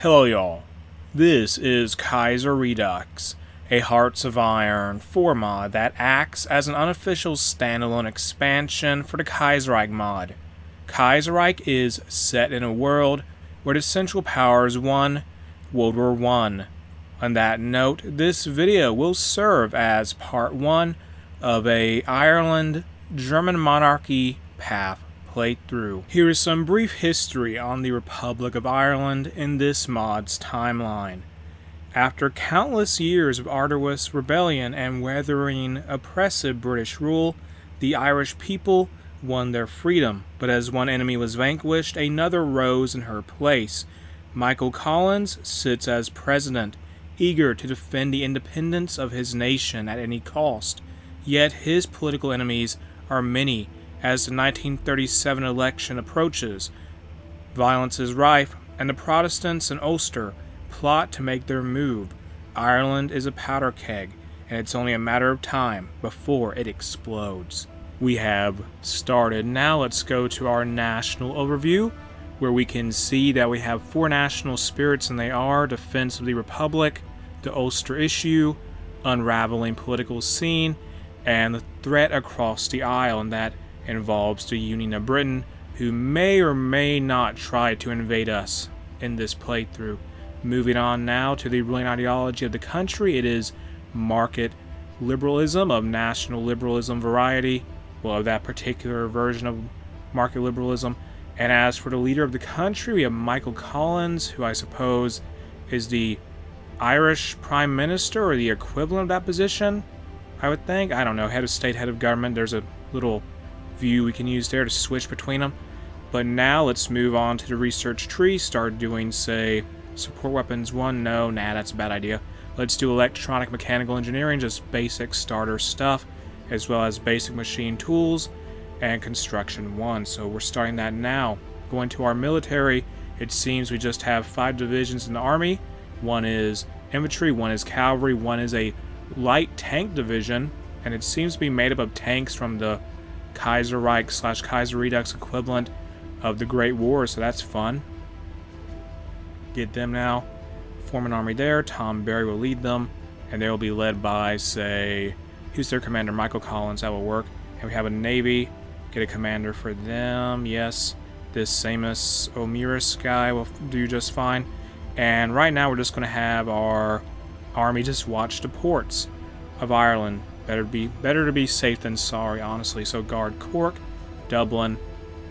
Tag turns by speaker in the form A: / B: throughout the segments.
A: Hello y'all, this is Kaiserredux, a Hearts of Iron 4 mod that acts as an unofficial standalone expansion for the Kaiserreich mod. Kaiserreich is set in a world where the central powers won World War I. On that note, this video will serve as part 1 of a Ireland German monarchy path playthrough. Here is some brief history on the Republic of Ireland in this mod's timeline. After countless years of arduous rebellion and weathering oppressive British rule, the Irish people won their freedom, but as one enemy was vanquished, another rose in her place. Michael Collins sits as president, eager to defend the independence of his nation at any cost. Yet his political enemies are many. As the 1937 election approaches, violence is rife, and the Protestants in Ulster plot to make their move. Ireland is a powder keg, and it's only a matter of time before it explodes. We have started. Now let's go to our national overview, where we can see that we have 4 national spirits, and they are Defense of the Republic, the Ulster Issue, Unraveling Political Scene, and the Threat Across the Isle, and that involves the Union of Britain, who may or may not try to invade us in this playthrough. Moving on now to the ruling ideology of the country, it is market liberalism of national liberalism variety, well, of that particular version of market liberalism. And as for the leader of the country, we have Michael Collins, who I suppose is the Irish Prime Minister or the equivalent of that position, I would think. I don't know, head of state, head of government. There's a little view we can use there to switch between them. But now let's move on to the research tree, start doing, say, support weapons 1. Nah, that's a bad idea. Let's do electronic mechanical engineering, just basic starter stuff, as well as basic machine tools and construction 1. So we're starting that now. Going to our military, it seems we just have 5 divisions in the army. 1 is infantry, 1 is cavalry, 1 is a light tank division, and it seems to be made up of tanks from the Kaiserreich / Kaiserredux equivalent of the Great War, so that's fun. Get them now. Form an army there. Tom Berry will lead them, and they will be led by, say, who's their commander? Michael Collins. That will work. And we have a navy. Get a commander for them. Yes, this Samus Omiris guy will do just fine. And right now we're just going to have our army just watch the ports of Ireland. Better to be safe than sorry, honestly. So guard Cork, Dublin,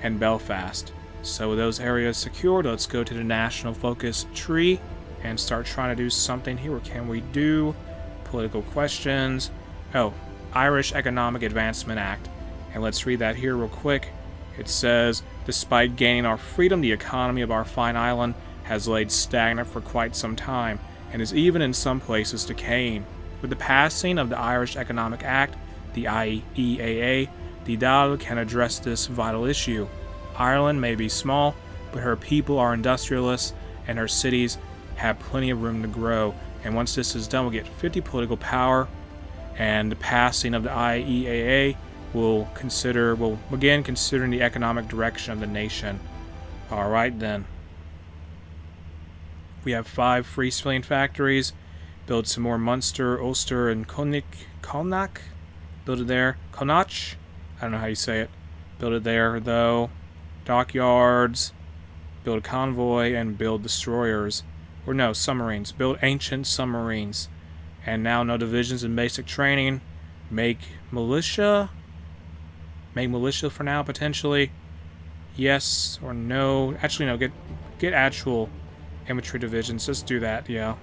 A: and Belfast. So with those areas secured, let's go to the national focus tree and start trying to do something here. What can we do? Political questions. Oh, Irish Economic Advancement Act. And let's read that here real quick. It says, despite gaining our freedom, the economy of our fine island has laid stagnant for quite some time, and is even in some places decaying. With the passing of the Irish Economic Act, the IEAA, the Dáil can address this vital issue. Ireland may be small, but her people are industrialists, and her cities have plenty of room to grow. And once this is done, we'll get 50 political power, and the passing of the IEAA will begin considering the economic direction of the nation. Alright then. We have 5 free civilian factories. Build some more Munster, Ulster, and Connacht. Build it there. Connacht? I don't know how you say it. Build it there, though. Dockyards. Build a convoy, and build destroyers. Or no, submarines. Build ancient submarines. And now no divisions in basic training. Make militia. Make militia for now, potentially. Yes or no. Actually, no. Get actual infantry divisions. Just do that, yeah.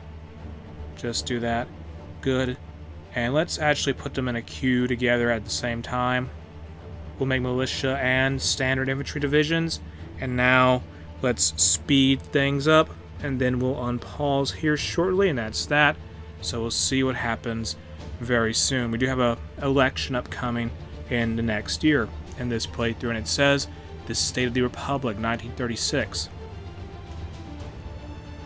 A: Just do that. Good. And let's actually put them in a queue together at the same time. We'll make militia and standard infantry divisions. And now let's speed things up. And then we'll unpause here shortly, and that's that. So we'll see what happens very soon. We do have an election upcoming in the next year in this playthrough. And it says, the State of the Republic, 1936.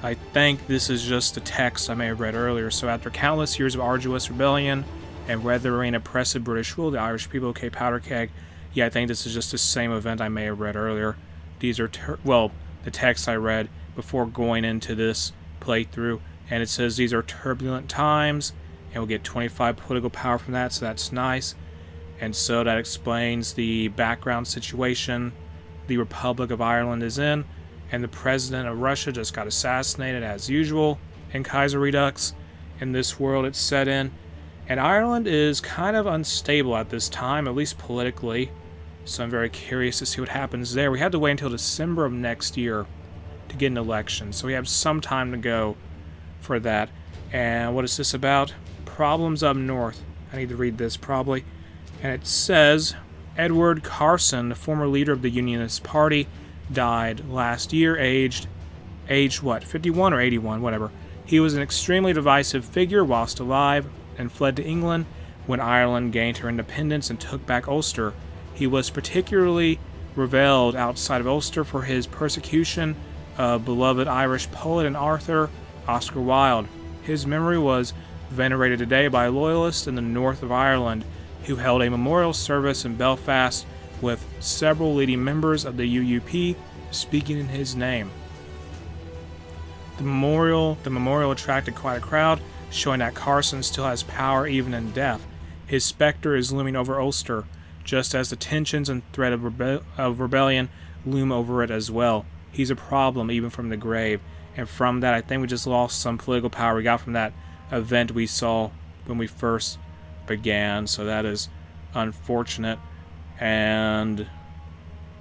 A: I think this is just the text I may have read earlier. So after countless years of arduous rebellion and weathering oppressive British rule, the Irish people, okay, powder keg. Yeah, I think this is just the same event I may have read earlier. These are, the text I read before going into this playthrough. And it says these are turbulent times, and we'll get 25 political power from that, so that's nice. And so that explains the background situation the Republic of Ireland is in, and the president of Russia just got assassinated as usual in Kaiserredux. In this world it's set in. And Ireland is kind of unstable at this time, at least politically. So I'm very curious to see what happens there. We have to wait until December of next year to get an election. So we have some time to go for that. And what is this about? Problems up north. I need to read this probably. And it says, Edward Carson, the former leader of the Unionist Party, died last year, aged what, 51 or 81, whatever. He was an extremely divisive figure whilst alive, and fled to England when Ireland gained her independence and took back Ulster. He was particularly revered outside of Ulster for his persecution of beloved Irish poet and author Oscar Wilde. His memory was venerated today by loyalists in the north of Ireland, who held a memorial service in Belfast with several leading members of the UUP speaking in his name. The memorial attracted quite a crowd, showing that Carson still has power even in death. His specter is looming over Ulster, just as the tensions and threat of rebellion loom over it as well. He's a problem even from the grave, and from that I think we just lost some political power we got from that event we saw when we first began, so that is unfortunate. And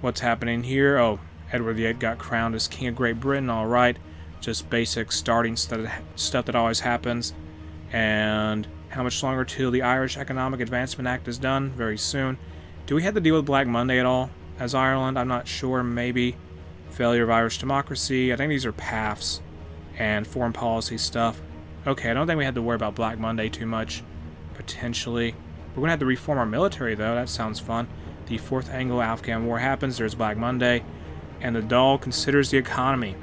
A: what's happening here? Oh, Edward VIII got crowned as King of Great Britain, alright. Just basic starting stuff that always happens. And how much longer till the Irish Economic Advancement Act is done? Very soon. Do we have to deal with Black Monday at all as Ireland? I'm not sure. Maybe. Failure of Irish democracy. I think these are PAFs and foreign policy stuff. Okay, I don't think we had to worry about Black Monday too much. Potentially. We're going to have to reform our military, though. That sounds fun. The Fourth Anglo-Afghan War happens. There's Black Monday. And the Dáil considers the economy.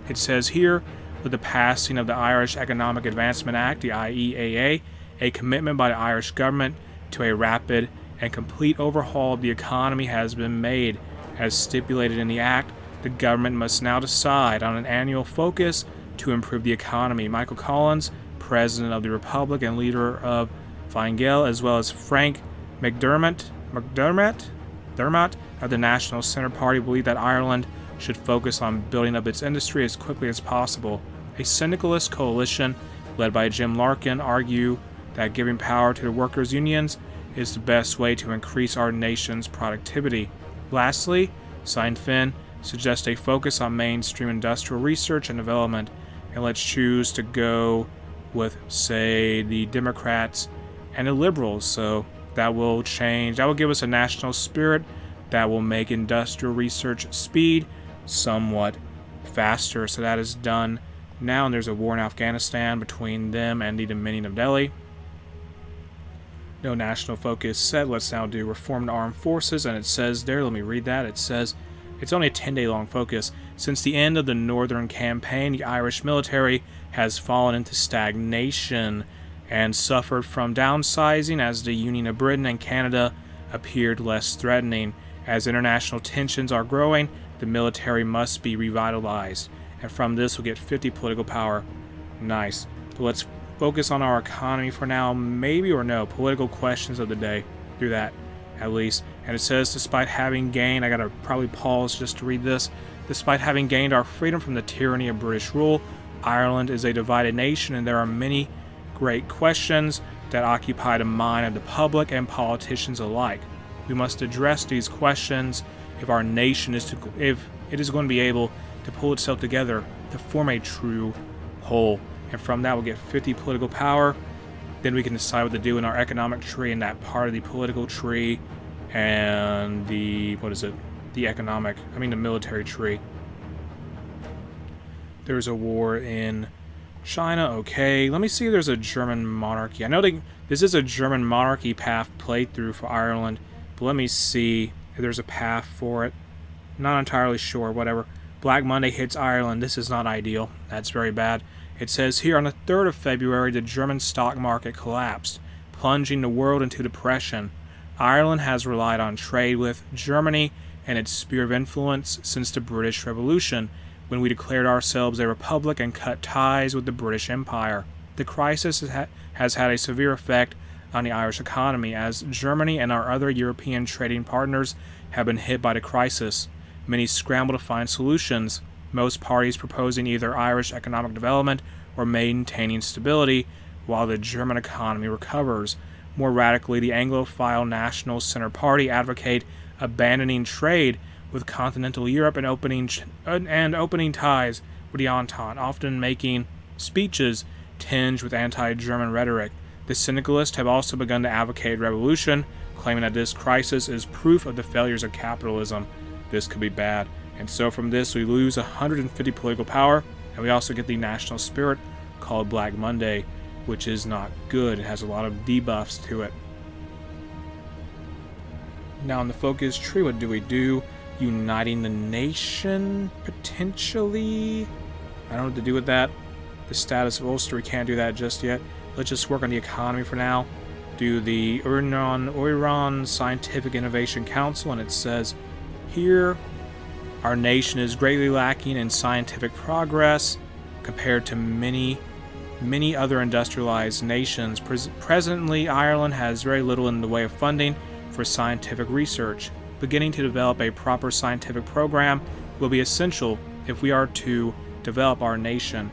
A: It says here, with the passing of the Irish Economic Advancement Act, the IEAA, a commitment by the Irish government to a rapid and complete overhaul of the economy has been made. As stipulated in the Act, the government must now decide on an annual focus to improve the economy. Michael Collins, President of the Republic and leader of Fine Gael, as well as Frank McDermott of the National Centre Party, believe that Ireland should focus on building up its industry as quickly as possible. A syndicalist coalition led by Jim Larkin argue that giving power to the workers' unions is the best way to increase our nation's productivity. Lastly, Sinn Féin suggests a focus on mainstream industrial research and development, and let's choose to go with, say, the Democrats and the Liberals. So that will change. That will give us a national spirit that will make industrial research speed somewhat faster. So that is done now, and there's a war in Afghanistan between them and the Dominion of Delhi. No national focus set. Let's now do reformed armed forces, and it says there, let me read that. It says it's only a 10-day long focus. Since the end of the Northern Campaign, the Irish military has fallen into stagnation and suffered from downsizing as the Union of Britain and Canada appeared less threatening. As international tensions are growing, the military must be revitalized. And from this, we'll get 50 political power. Nice. But let's focus on our economy for now. Maybe or no. Political questions of the day. Do that, at least. And it says, despite having gained, I gotta probably pause just to read this. Despite having gained our freedom from the tyranny of British rule, Ireland is a divided nation, and there are many great questions that occupy the mind of the public and politicians alike. We must address these questions if our nation is if it is going to be able to pull itself together to form a true whole. And from that, we'll get 50 political power. Then we can decide what to do in our economic tree and that part of the political tree and the, the military tree. There's a war in China, okay. Let me see if there's a German monarchy. I know this is a German monarchy path playthrough for Ireland, but let me see if there's a path for it. Not entirely sure, whatever. Black Monday hits Ireland. This is not ideal. That's very bad. It says here, on the 3rd of February, the German stock market collapsed, plunging the world into depression. Ireland has relied on trade with Germany and its sphere of influence since the British Revolution, when we declared ourselves a republic and cut ties with the British Empire. The crisis has had a severe effect on the Irish economy, as Germany and our other European trading partners have been hit by the crisis. Many scramble to find solutions, most parties proposing either Irish economic development or maintaining stability while the German economy recovers. More radically, the Anglophile National Centre Party advocate abandoning trade with continental Europe and opening ties with the Entente, often making speeches tinged with anti-German rhetoric. The syndicalists have also begun to advocate revolution, claiming that this crisis is proof of the failures of capitalism. This could be bad. And so from this, we lose 150 political power, and we also get the national spirit called Black Monday, which is not good. It has a lot of debuffs to it. Now in the focus tree, what do? Uniting the nation, potentially? I don't know what to do with that. The status of Ulster, we can't do that just yet. Let's just work on the economy for now. Do the Oiran Scientific Innovation Council, and it says here, our nation is greatly lacking in scientific progress compared to many other industrialized nations. Presently, Ireland has very little in the way of funding for scientific research. Beginning to develop a proper scientific program will be essential if we are to develop our nation.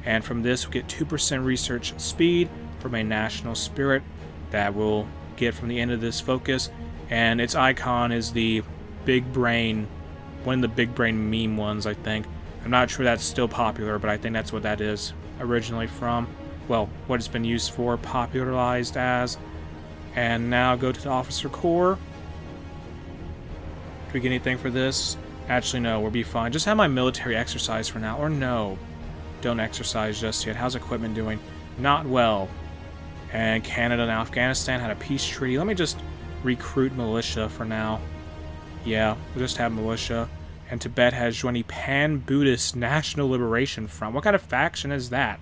A: And from this, we get 2% research speed from a national spirit that we'll get from the end of this focus. And its icon is the big brain, one of the big brain meme ones, I think. I'm not sure that's still popular, but I think that's what that is originally from. Well, what it's been used for, popularized as. And now go to the officer corps. Do we get anything for this? Actually, no, we'll be fine. Just have my military exercise for now, or no. Don't exercise just yet. How's equipment doing? Not well. And Canada and Afghanistan had a peace treaty. Let me just recruit militia for now. Yeah, we'll just have militia. And Tibet has joined the Pan-Buddhist National Liberation Front. What kind of faction is that?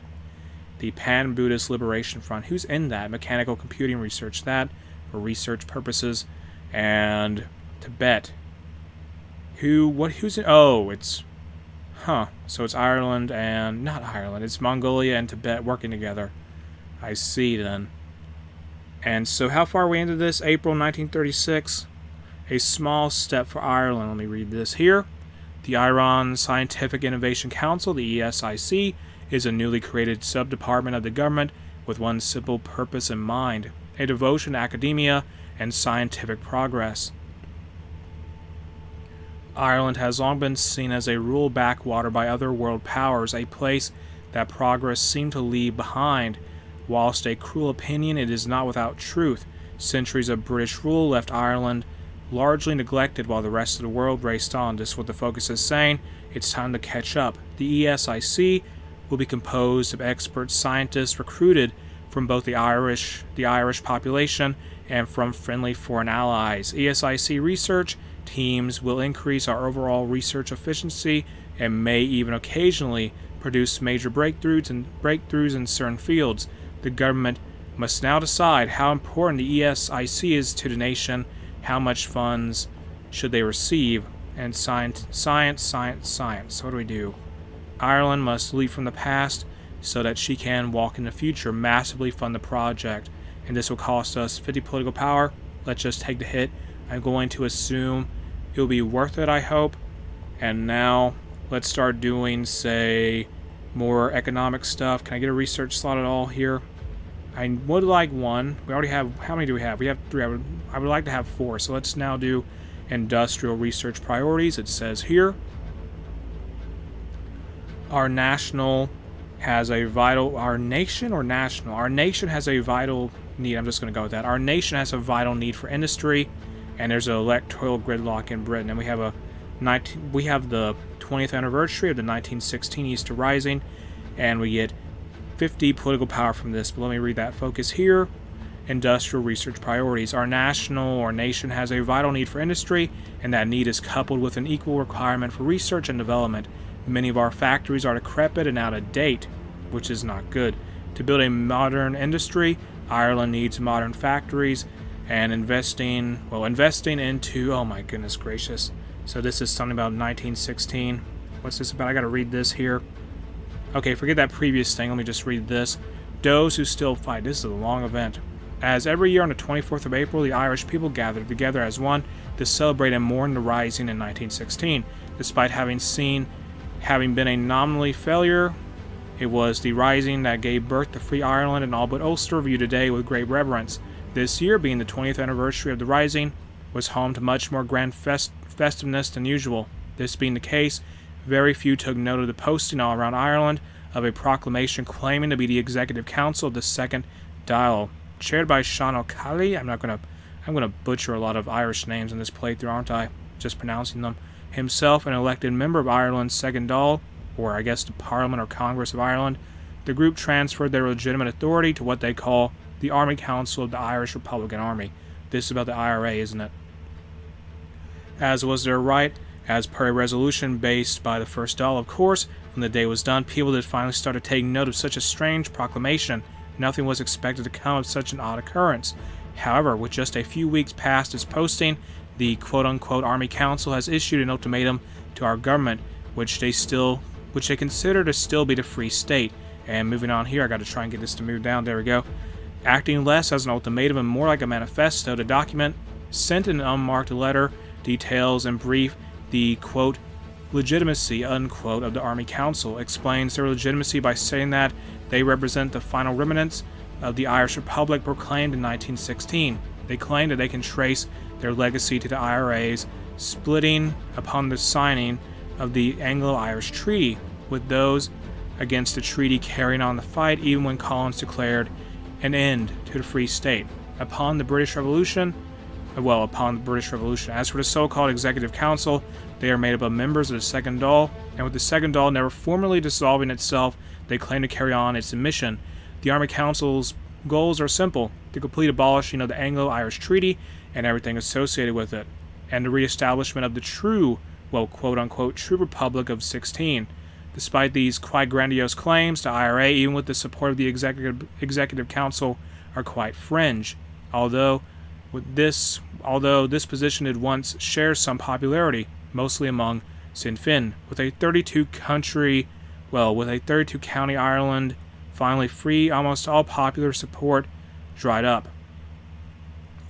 A: The Pan-Buddhist Liberation Front. Who's in that? Mechanical computing research. That for research purposes. And Tibet. Who's in? Oh, it's... Huh. So it's Ireland and... Not Ireland. It's Mongolia and Tibet working together. I see, then. And so how far are we into this? April 1936. A small step for Ireland. Let me read this here. The Iran Scientific Innovation Council, the ESIC, is a newly created sub-department of the government with one simple purpose in mind: a devotion to academia and scientific progress. Ireland has long been seen as a rural backwater by other world powers, a place that progress seemed to leave behind. Whilst a cruel opinion, it is not without truth. Centuries of British rule left Ireland largely neglected while the rest of the world raced on. This is what the focus is saying. It's time to catch up. The ESIC will be composed of expert scientists recruited from both the Irish population and from friendly foreign allies. ESIC research teams will increase our overall research efficiency and may even occasionally produce major breakthroughs in certain fields. The government must now decide how important the ESIC is to the nation, how much funds should they receive, and science. So what do? Ireland must leap from the past so that she can walk in the future, massively fund the project, and this will cost us 50 political power. Let's just take the hit. I'm going to assume it'll be worth it, I hope. And now let's start doing, say, more economic stuff. Can I get a research slot at all here? I would like one. We already have, how many do we have? We have 3. I would like to have 4. So let's now do industrial research priorities. It says here, our nation has a vital need. I'm just going to go with that. Our nation has a vital need for industry, and there's an electoral gridlock in Britain. And we have the 20th anniversary of the 1916 Easter Rising, and we get 50 political power from this. But let me read that focus here. Industrial research priorities. Our nation has a vital need for industry, and that need is coupled with an equal requirement for research and development. Many of our factories are decrepit and out of date, which is not good. To build a modern industry, Ireland needs modern factories and investing into, oh my goodness gracious. So this is something about 1916. What's this about? I gotta read this here. Okay, forget that previous thing. Let me just read this. Those who still fight. This is a long event. As every year on the 24th of April, the Irish people gathered together as one to celebrate and mourn the Rising in 1916. Despite having been a nominally failure, it was the Rising that gave birth to Free Ireland, and all but Ulster view today with great reverence. This year, being the 20th anniversary of the Rising, was home to much more grand festiveness than usual. This being the case, very few took note of the posting all around Ireland of a proclamation claiming to be the Executive Council of the Second Dáil, chaired by Sean O'Callaghan. I'm gonna butcher a lot of Irish names in this playthrough, aren't I? Just pronouncing them. Himself an elected member of Ireland's Second Dáil, or I guess the Parliament or Congress of Ireland. The group transferred their legitimate authority to what they call the Army Council of the Irish Republican Army. This is about the IRA, isn't it? As was their right, as per a resolution based by the First Dáil, of course. When the day was done, people had finally started taking note of such a strange proclamation. Nothing was expected to come of such an odd occurrence. However, with just a few weeks past its posting, the quote-unquote Army Council has issued an ultimatum to our government, which they consider to still be the Free State. And moving on here, I got to try and get this to move down. There we go. Acting less as an ultimatum and more like a manifesto, the document, sent in an unmarked letter, details in brief the quote legitimacy unquote of the Army Council, explains their legitimacy by saying that they represent the final remnants of the Irish Republic proclaimed in 1916. They claim that they can trace their legacy to the IRA's splitting upon the signing of the Anglo-Irish Treaty, with those against the treaty carrying on the fight even when Collins declared an end to the Free State. Upon the British Revolution. As for the so-called Executive Council, they are made up of members of the Second Dáil, and with the Second Dáil never formally dissolving itself, they claim to carry on its mission. The Army Council's goals are simple: the complete abolishing of the Anglo-Irish Treaty and everything associated with it, and the re-establishment of the true, quote-unquote, true Republic of 16. Despite these quite grandiose claims, the IRA, even with the support of the Executive Council, are quite fringe. Although this position did once share some popularity, mostly among Sinn Féin, with a 32 county Ireland finally free, almost all popular support dried up.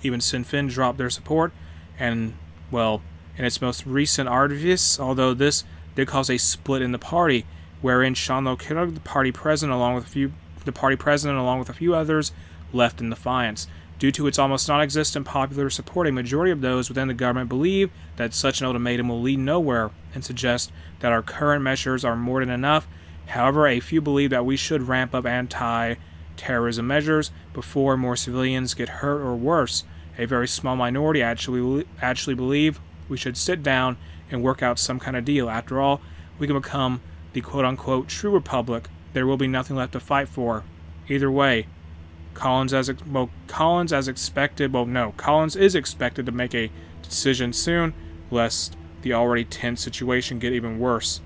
A: Even Sinn Féin dropped their support, and in its most recent artifice, although this did cause a split in the party, wherein Sean O'Callaghan, the party president, along with a few others, left in defiance. Due to its almost non-existent popular support, a majority of those within the government believe that such an ultimatum will lead nowhere and suggest that our current measures are more than enough. However, a few believe that we should ramp up anti-terrorism measures before more civilians get hurt or worse. A very small minority actually believe we should sit down and work out some kind of deal. After all, we can become the quote-unquote true republic. There will be nothing left to fight for. Either way, Collins is expected to make a decision soon, lest the already tense situation get even worse.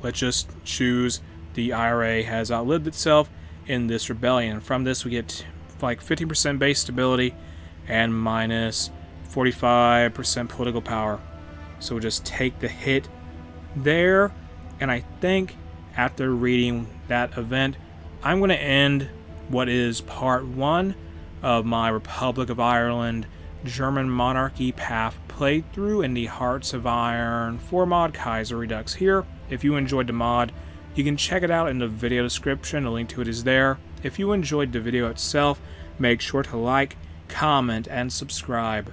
A: Let's just choose the IRA has outlived itself in this rebellion. From this we get like 15% base stability and minus 45% political power. So we'll just take the hit there, and I think after reading that event, I'm going to end what is part 1 of my Republic of Ireland German Monarchy path playthrough in the Hearts of Iron 4 mod Kaiserredux here. If you enjoyed the mod, you can check it out in the video description. A link to it is there. If you enjoyed the video itself, make sure to like, comment, and subscribe.